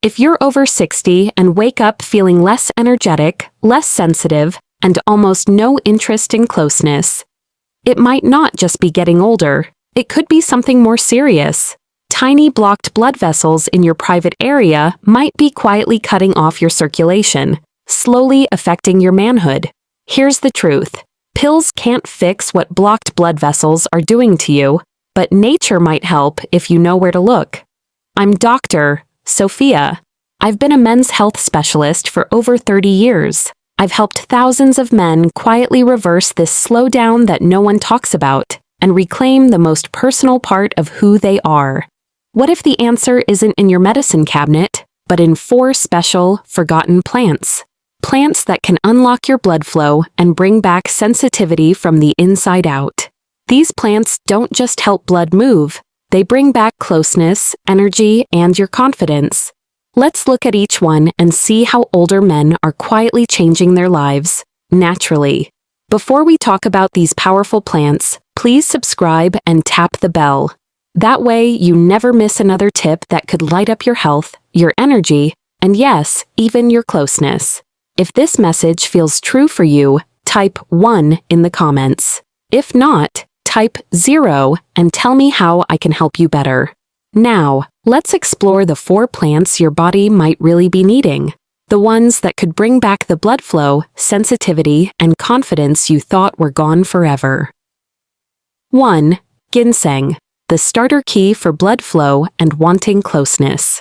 If you're over 60 and wake up feeling less energetic, less sensitive, and almost no interest in closeness, it might not just be getting older. It could be something more serious. Tiny blocked blood vessels in your private area might be quietly cutting off your circulation, slowly affecting your manhood. Here's the truth. Pills can't fix what blocked blood vessels are doing to you, but nature might help if you know where to look. I'm Dr. Sophia. I've been a men's health specialist for over 30 years. I've helped thousands of men quietly reverse this slowdown that no one talks about and reclaim the most personal part of who they are. What if the answer isn't in your medicine cabinet, but in 4 special, forgotten plants? Plants that can unlock your blood flow and bring back sensitivity from the inside out. These plants don't just help blood move, they bring back closeness, energy, and your confidence. Let's look at each one and see how older men are quietly changing their lives, naturally. Before we talk about these powerful plants, please subscribe and tap the bell. That way you never miss another tip that could light up your health, your energy, and yes, even your closeness. If this message feels true for you, type 1 in the comments. If not, type 0 and tell me how I can help you better. Now, let's explore the 4 plants your body might really be needing. The ones that could bring back the blood flow, sensitivity, and confidence you thought were gone forever. 1. Ginseng, the starter key for blood flow and wanting closeness.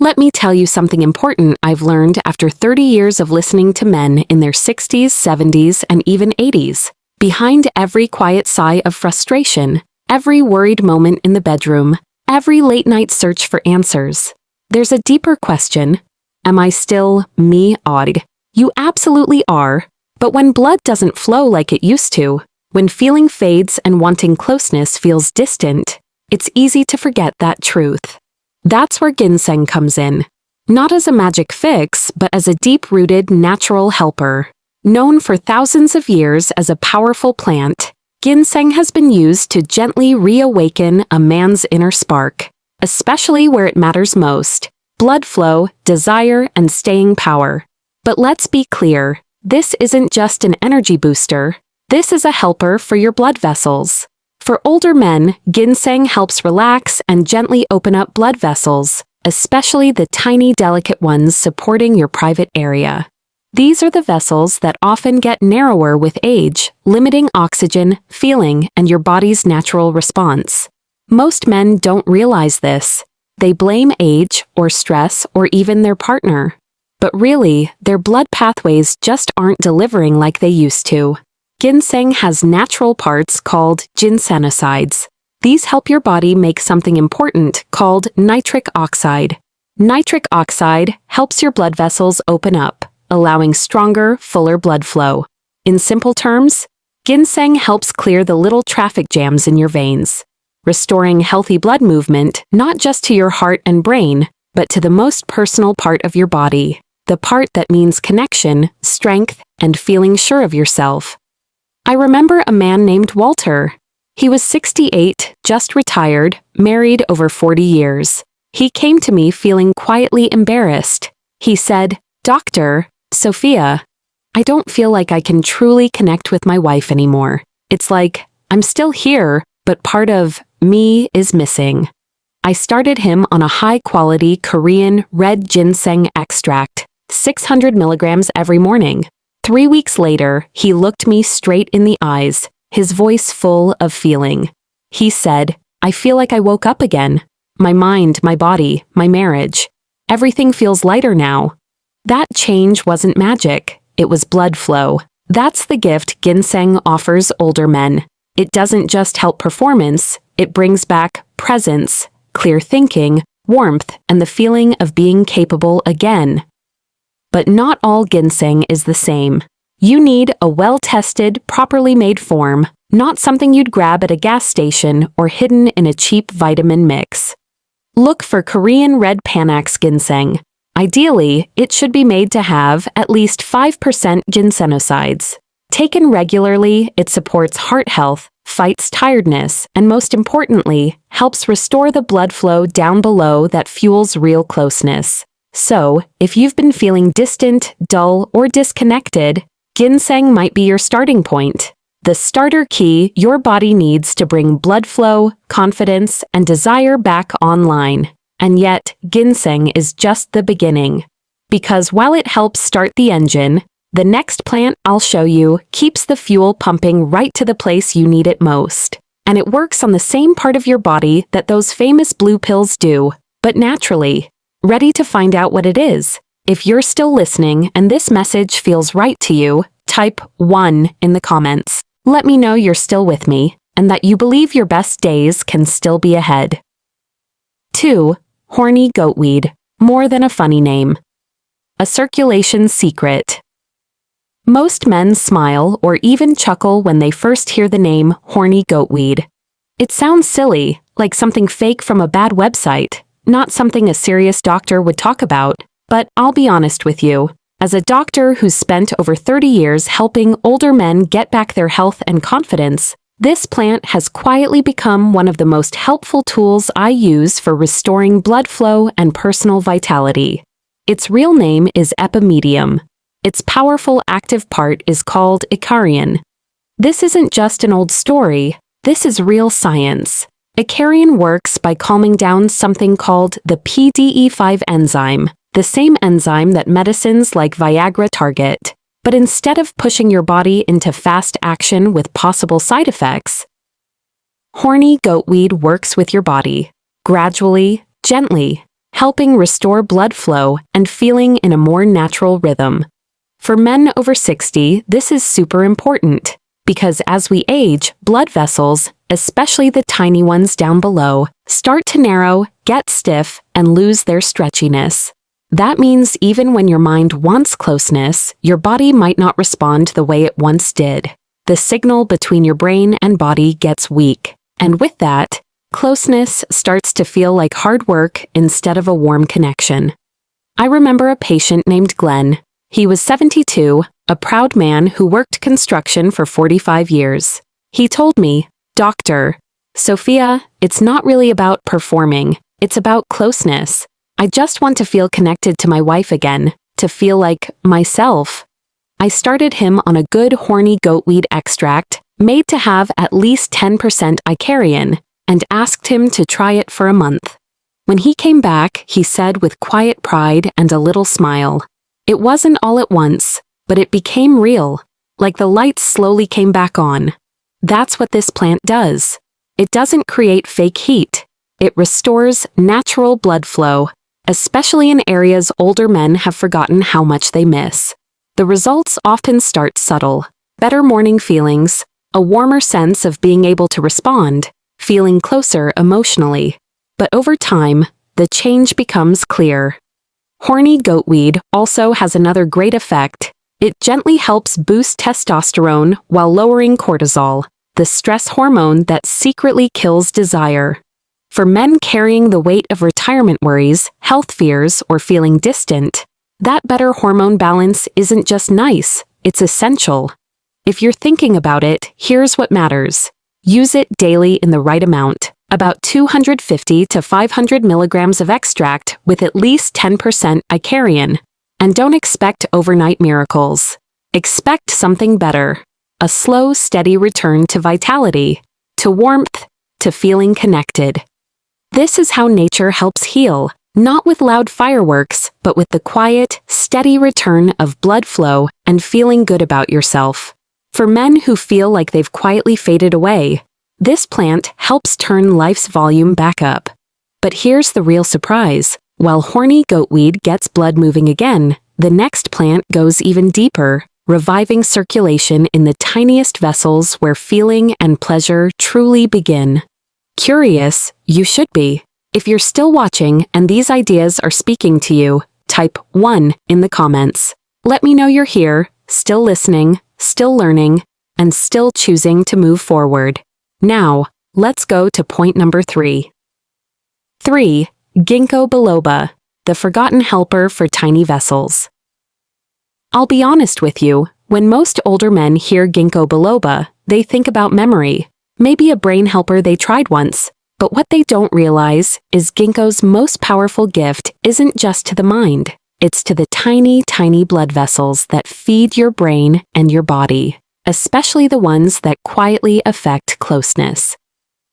Let me tell you something important I've learned after 30 years of listening to men in their 60s, 70s, and even 80s. Behind every quiet sigh of frustration, every worried moment in the bedroom, every late-night search for answers, there's a deeper question. Am I still me odd? You absolutely are. But when blood doesn't flow like it used to, when feeling fades and wanting closeness feels distant, it's easy to forget that truth. That's where ginseng comes in. Not as a magic fix, but as a deep-rooted natural helper. Known for thousands of years as a powerful plant, ginseng has been used to gently reawaken a man's inner spark, especially where it matters most: blood flow, desire, and staying power. But let's be clear, this isn't just an energy booster. This is a helper for your blood vessels. For older men, ginseng helps relax and gently open up blood vessels, especially the tiny, delicate ones supporting your private area. These are the vessels that often get narrower with age, limiting oxygen, feeling, and your body's natural response. Most men don't realize this. They blame age, or stress, or even their partner. But really, their blood pathways just aren't delivering like they used to. Ginseng has natural parts called ginsenosides. These help your body make something important called nitric oxide. Nitric oxide helps your blood vessels open up, allowing stronger, fuller blood flow. In simple terms, ginseng helps clear the little traffic jams in your veins, restoring healthy blood movement not just to your heart and brain, but to the most personal part of your body, the part that means connection, strength, and feeling sure of yourself. I remember a man named Walter. He was 68, just retired, married over 40 years. He came to me feeling quietly embarrassed. He said, "Dr. Sophia, I don't feel like I can truly connect with my wife anymore. It's like I'm still here, but part of me is missing." I started him on a high-quality Korean red ginseng extract, 600 milligrams every morning. 3 weeks later, he looked me straight in the eyes, his voice full of feeling. He said, "I feel like I woke up again. My mind, my body, my marriage. Everything feels lighter now." That change wasn't magic. It was blood flow. That's the gift ginseng offers older men. It doesn't just help performance, it brings back presence, clear thinking, warmth, and the feeling of being capable again. But not all ginseng is the same. You need a well-tested, properly made form, not something you'd grab at a gas station or hidden in a cheap vitamin mix. Look for Korean red Panax ginseng. Ideally, it should be made to have at least 5% ginsenosides. Taken regularly, it supports heart health, fights tiredness, and most importantly, helps restore the blood flow down below that fuels real closeness. So, if you've been feeling distant, dull, or disconnected, ginseng might be your starting point. The starter key your body needs to bring blood flow, confidence, and desire back online. And yet, ginseng is just the beginning. Because while it helps start the engine, the next plant I'll show you keeps the fuel pumping right to the place you need it most. And it works on the same part of your body that those famous blue pills do, but naturally. Ready to find out what it is? If you're still listening and this message feels right to you, type 1 in the comments. Let me know you're still with me and that you believe your best days can still be ahead. 2. Horny goatweed. More than a funny name. A circulation secret. Most men smile or even chuckle when they first hear the name horny goatweed. It sounds silly, like something fake from a bad website, not something a serious doctor would talk about, but I'll be honest with you. As a doctor who's spent over 30 years helping older men get back their health and confidence, this plant has quietly become one of the most helpful tools I use for restoring blood flow and personal vitality. Its real name is epimedium. Its powerful active part is called icariin. This isn't just an old story, this is real science. Icariin works by calming down something called the PDE5 enzyme, the same enzyme that medicines like Viagra target. But instead of pushing your body into fast action with possible side effects, horny goatweed works with your body, gradually, gently, helping restore blood flow and feeling in a more natural rhythm. For men over 60, this is super important, because as we age, blood vessels, especially the tiny ones down below, start to narrow, get stiff, and lose their stretchiness. That means even when your mind wants closeness, your body might not respond the way it once did. The signal between your brain and body gets weak, and with that, closeness starts to feel like hard work instead of a warm connection. I remember a patient named Glenn. He was 72, a proud man who worked construction for 45 years. He told me, "Doctor, Sophia, it's not really about performing, it's about closeness. I just want to feel connected to my wife again, to feel like myself." I started him on a good horny goatweed extract, made to have at least 10% icariin, and asked him to try it for a month. When he came back, he said with quiet pride and a little smile, "It wasn't all at once, but it became real, like the lights slowly came back on." That's what this plant does. It doesn't create fake heat. It restores natural blood flow, especially in areas older men have forgotten how much they miss. The results often start subtle. Better morning feelings, a warmer sense of being able to respond, feeling closer emotionally. But over time, the change becomes clear. Horny goatweed also has another great effect. It gently helps boost testosterone while lowering cortisol, the stress hormone that secretly kills desire. For men carrying the weight of retirement worries, health fears, or feeling distant, that better hormone balance isn't just nice, it's essential. If you're thinking about it, here's what matters. Use it daily in the right amount, about 250 to 500 milligrams of extract with at least 10% icariin. And don't expect overnight miracles. Expect something better. A slow, steady return to vitality, to warmth, to feeling connected. This is how nature helps heal, not with loud fireworks, but with the quiet, steady return of blood flow and feeling good about yourself. For men who feel like they've quietly faded away, this plant helps turn life's volume back up. But here's the real surprise. While horny goatweed gets blood moving again, the next plant goes even deeper, reviving circulation in the tiniest vessels where feeling and pleasure truly begin. Curious? You should be. If you're still watching and these ideas are speaking to you, type 1 in the comments. Let me know you're here, still listening, still learning, and still choosing to move forward. Now, let's go to point number 3. 3. Ginkgo biloba, the forgotten helper for tiny vessels. I'll be honest with you, when most older men hear ginkgo biloba, they think about memory. maybe a brain helper they tried once. But what they don't realize is ginkgo's most powerful gift isn't just to the mind. It's to the tiny, tiny blood vessels that feed your brain and your body, especially the ones that quietly affect closeness.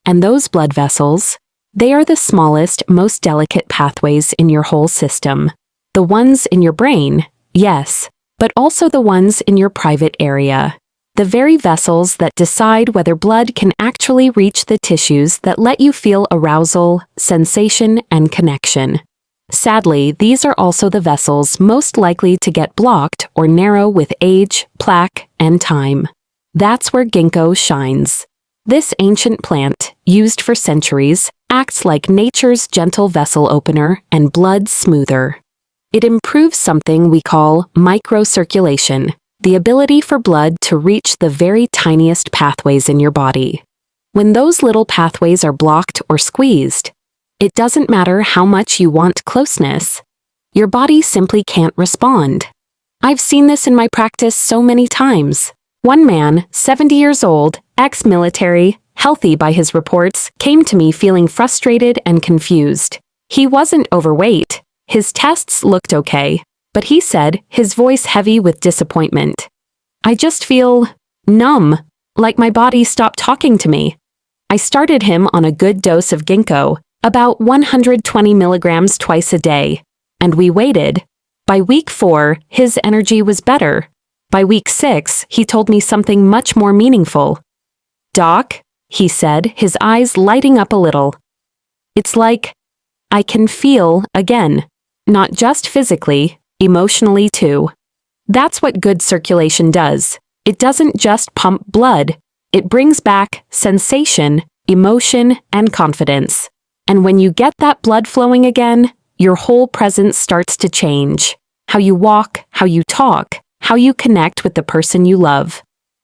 And those blood vessels, they are the smallest, most delicate pathways in your whole system. The ones in your brain, yes, but also the ones in your private area. The very vessels that decide whether blood can actually reach the tissues that let you feel arousal, sensation, and connection. Sadly, these are also the vessels most likely to get blocked or narrow with age, plaque, and time. That's where ginkgo shines. This ancient plant, used for centuries, acts like nature's gentle vessel opener and blood smoother. It improves something we call microcirculation, the ability for blood to reach the very tiniest pathways in your body. When those little pathways are blocked or squeezed, it doesn't matter how much you want closeness. Your body simply can't respond. I've seen this in my practice so many times. One man, 70 years old, ex-military, healthy by his reports, came to me feeling frustrated and confused. He wasn't overweight. His tests looked okay, but he said, his voice heavy with disappointment, "I just feel numb, like my body stopped talking to me." I started him on a good dose of ginkgo, about 120 milligrams twice a day, and we waited. By week 4, his energy was better. By week 6, he told me something much more meaningful. "Doc," he said, his eyes lighting up a little, "it's like I can feel again. Not just physically, emotionally too." That's what good circulation does. It doesn't just pump blood. It brings back sensation, emotion, and confidence. And when you get that blood flowing again, your whole presence starts to change. How you walk, how you talk, how you connect with the person you love.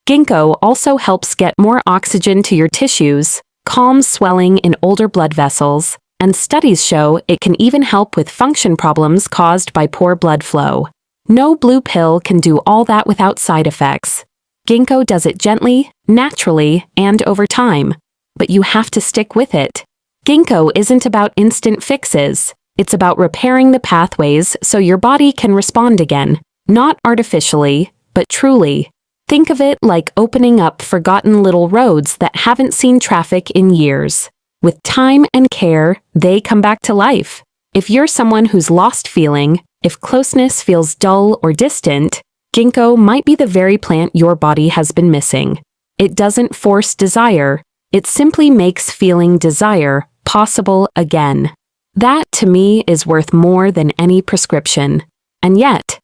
Ginkgo also helps get more oxygen to your tissues, calms swelling in older blood vessels, and studies show it can even help with function problems caused by poor blood flow. No blue pill can do all that without side effects. Ginkgo does it gently, naturally, and over time. But you have to stick with it. Ginkgo isn't about instant fixes. It's about repairing the pathways so your body can respond again. Not artificially, but truly. Think of it like opening up forgotten little roads that haven't seen traffic in years. With time and care, they come back to life. If you're someone who's lost feeling, if closeness feels dull or distant, ginkgo might be the very plant your body has been missing. It doesn't force desire. It simply makes feeling desire possible again. That, to me, is worth more than any prescription. And yet,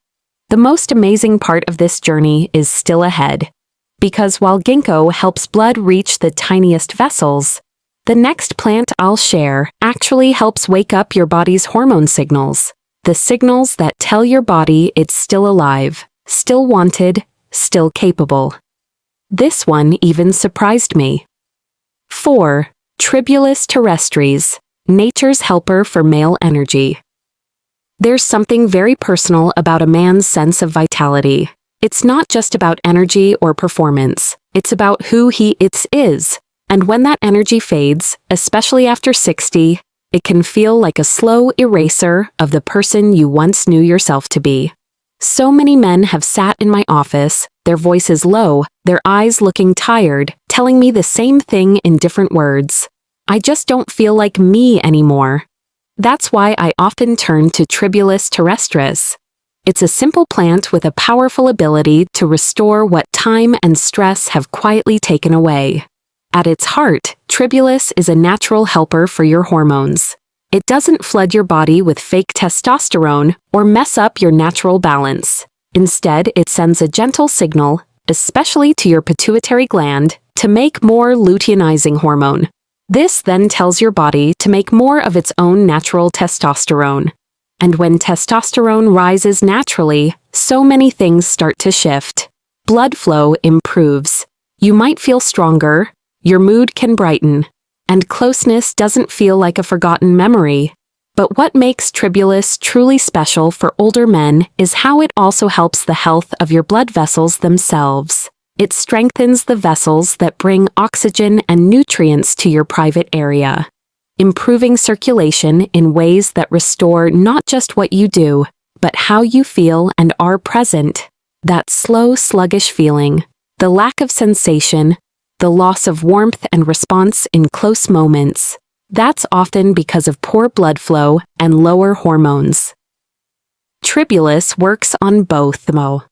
the most amazing part of this journey is still ahead. Because while ginkgo helps blood reach the tiniest vessels, the next plant I'll share actually helps wake up your body's hormone signals. The signals that tell your body it's still alive, still wanted, still capable. This one even surprised me. 4. Tribulus terrestris, nature's helper for male energy. There's something very personal about a man's sense of vitality. It's not just about energy or performance. It's about who he is. And when that energy fades, especially after 60, it can feel like a slow eraser of the person you once knew yourself to be. So many men have sat in my office, their voices low, their eyes looking tired, telling me the same thing in different words. "I just don't feel like me anymore." That's why I often turn to Tribulus terrestris. It's a simple plant with a powerful ability to restore what time and stress have quietly taken away. At its heart, Tribulus is a natural helper for your hormones. It doesn't flood your body with fake testosterone or mess up your natural balance. Instead, it sends a gentle signal, especially to your pituitary gland, to make more luteinizing hormone. This then tells your body to make more of its own natural testosterone. And when testosterone rises naturally, so many things start to shift. Blood flow improves. You might feel stronger. Your mood can brighten, and closeness doesn't feel like a forgotten memory. But what makes Tribulus truly special for older men is how it also helps the health of your blood vessels themselves. It strengthens the vessels that bring oxygen and nutrients to your private area, improving circulation in ways that restore not just what you do, but how you feel and are present. That slow, sluggish feeling, the lack of sensation, the loss of warmth and response in close moments. That's often because of poor blood flow and lower hormones. Tribulus works on both, though.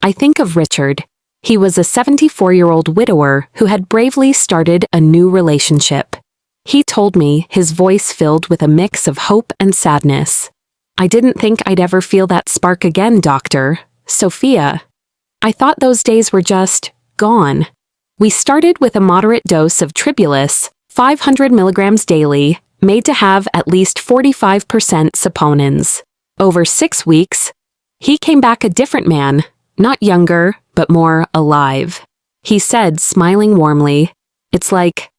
I think of Richard. He was a 74-year-old widower who had bravely started a new relationship. He told me, his voice filled with a mix of hope and sadness. "I didn't think I'd ever feel that spark again, Doctor. Sophia. I thought those days were just gone." We started with a moderate dose of Tribulus, 500 milligrams daily, made to have at least 45% saponins. Over 6 weeks, he came back a different man, not younger, but more alive. He said, smiling warmly, "It's like,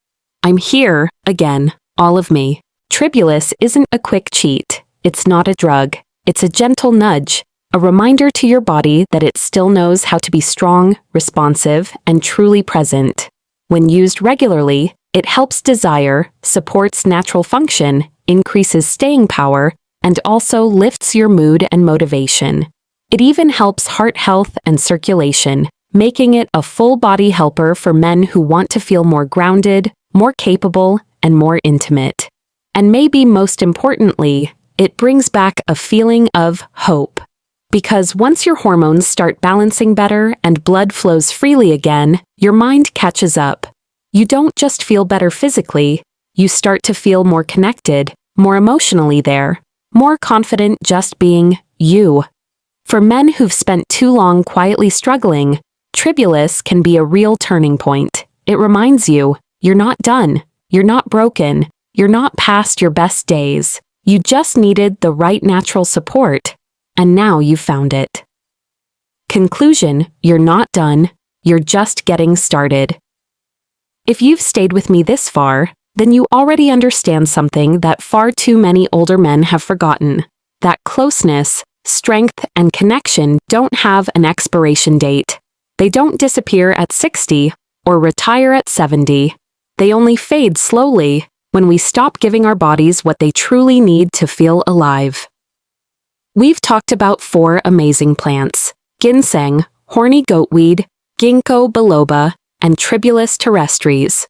I'm here again, all of me." Tribulus isn't a quick cheat. It's not a drug. It's a gentle nudge, a reminder to your body that it still knows how to be strong, responsive, and truly present. When used regularly, it helps desire, supports natural function, increases staying power, and also lifts your mood and motivation. It even helps heart health and circulation, making it a full-body helper for men who want to feel more grounded, more capable, and more intimate. And maybe most importantly, it brings back a feeling of hope. Because once your hormones start balancing better and blood flows freely again, your mind catches up. You don't just feel better physically, you start to feel more connected, more emotionally there, more confident just being you. For men who've spent too long quietly struggling, Tribulus can be a real turning point. It reminds you, you're not done, you're not broken, you're not past your best days. You just needed the right natural support, and now you've found it. Conclusion: you're not done, you're just getting started. If you've stayed with me this far, then you already understand something that far too many older men have forgotten. That closeness, strength, and connection don't have an expiration date. They don't disappear at 60 or retire at 70. They only fade slowly when we stop giving our bodies what they truly need to feel alive. We've talked about 4 amazing plants: ginseng, horny goatweed, ginkgo biloba, and Tribulus terrestris.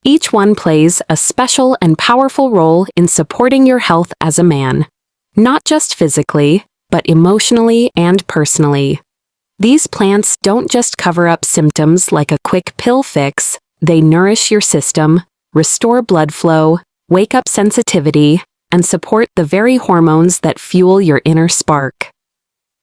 Each one plays a special and powerful role in supporting your health as a man, not just physically, but emotionally and personally. These plants don't just cover up symptoms like a quick pill fix, they nourish your system, restore blood flow, wake up sensitivity, and support the very hormones that fuel your inner spark.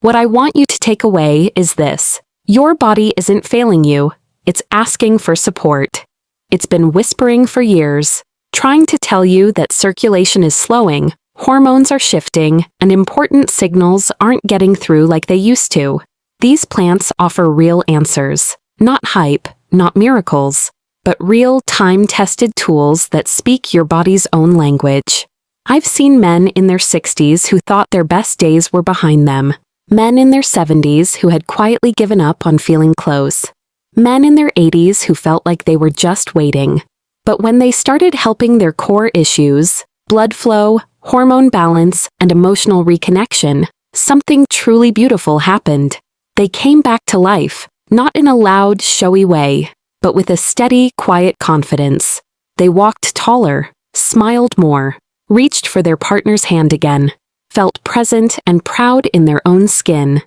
What I want you to take away is this: your body isn't failing you, it's asking for support. It's been whispering for years, trying to tell you that circulation is slowing, hormones are shifting, and important signals aren't getting through like they used to. These plants offer real answers, not hype, not miracles, but real time-tested tools that speak your body's own language. I've seen men in their 60s who thought their best days were behind them, men in their 70s who had quietly given up on feeling close, men in their 80s who felt like they were just waiting. But when they started helping their core issues, blood flow, hormone balance, and emotional reconnection, something truly beautiful happened. They came back to life, not in a loud, showy way, but with a steady, quiet confidence. They walked taller, smiled more, reached for their partner's hand again, felt present and proud in their own skin.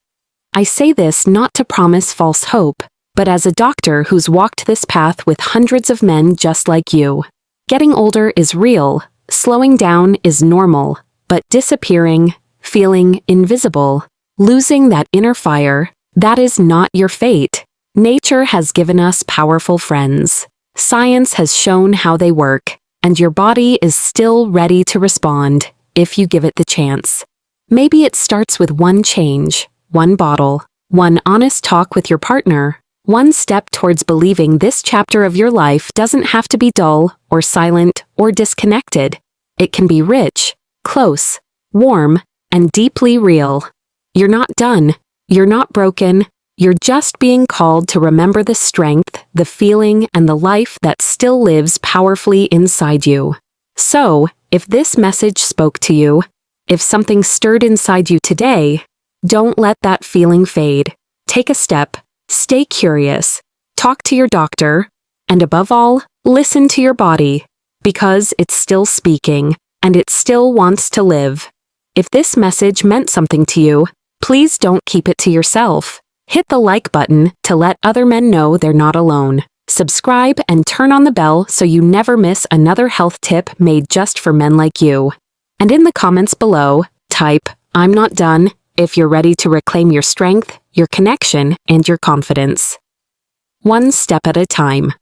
I say this not to promise false hope, but as a doctor who's walked this path with hundreds of men just like you. Getting older is real, slowing down is normal, but disappearing, feeling invisible, losing that inner fire, that is not your fate. Nature has given us powerful friends. Science has shown how they work, and your body is still ready to respond if you give it the chance. Maybe it starts with one change, one bottle, one honest talk with your partner, one step towards believing this chapter of your life doesn't have to be dull or silent or disconnected. It can be rich, close, warm, and deeply real. You're not done. You're not broken. You're just being called to remember the strength, the feeling, and the life that still lives powerfully inside you. So, if this message spoke to you, if something stirred inside you today, don't let that feeling fade. Take a step, stay curious, talk to your doctor, and above all, listen to your body, because it's still speaking, and it still wants to live. If this message meant something to you, please don't keep it to yourself. Hit the like button to let other men know they're not alone. Subscribe and turn on the bell so you never miss another health tip made just for men like you. And in the comments below, type, "I'm not done," if you're ready to reclaim your strength, your connection, and your confidence. One step at a time.